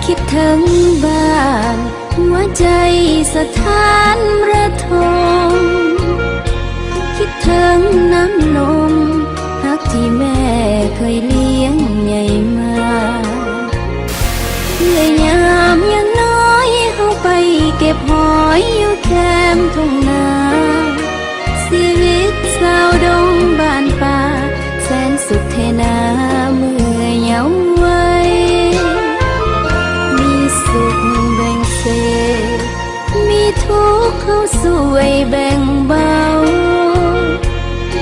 คิดถึงบ้านหัวใจสถานระทมคิดถึงน้ำนมฮักที่แม่เคยเลี้ยงใหญ่มาเหนื่อยยามยังน้อยเข้าไปเก็บหอยอยู่แคมป์ทุ่งนาชีวิตสาวดงบ้านป่าแสนสุขเทนาเมื่อเยาว์วัยมีสุขแบ่งเศษมีทุกข์เข้าสวยแบ่งเบา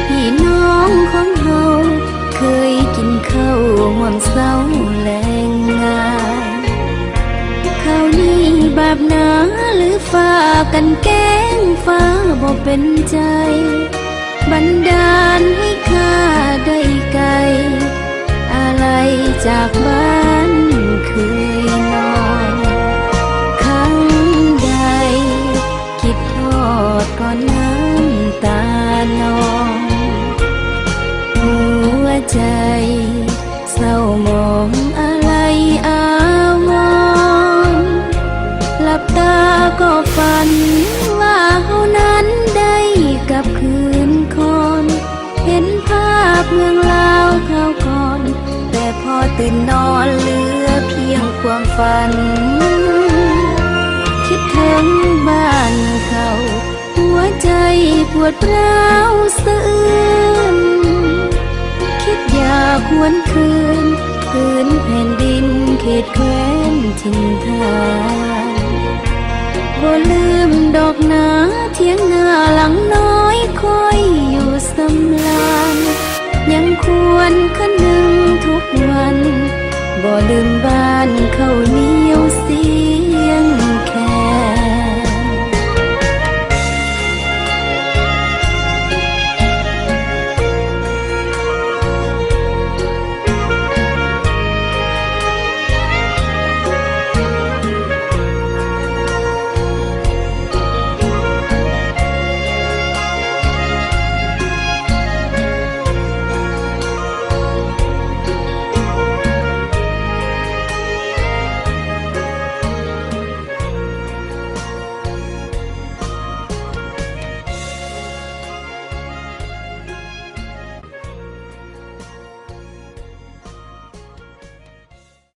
พี่น้องของเฮาเคยกินข้าวห่วงเศร้าแลงงานข้าวนี้บาปหนาหรือฟ้ากันแกงฟ้าบ่เป็นใจบันดาลให้ข้าได้ไกลอะไรจากบ้านเคยนอนครั้งใดคิดทอดก่อนน้ำตานองหัวใจเศร้าหมองอะไรอาวรณ์หลับตาก็ฝันว่าเฮานั้นได้กลับคืนคอนเห็นภาพเมืองลาวคราวก่อนแต่พอตื่นนอนเหลือเพียงความฝันคิดถึงบ้านเขาหัวใจปวดร้าวสะอื้นคิดอยากหวนคืนพื้นแผ่นดินเขตแคว้นถิ่นฐานบ่ลืมดอกนาเทียงนาหลังน้อยคอยอยู่สำลานยังควรคะนึงทุกวันบ่ลืมบ้านข้าวเหนียวสี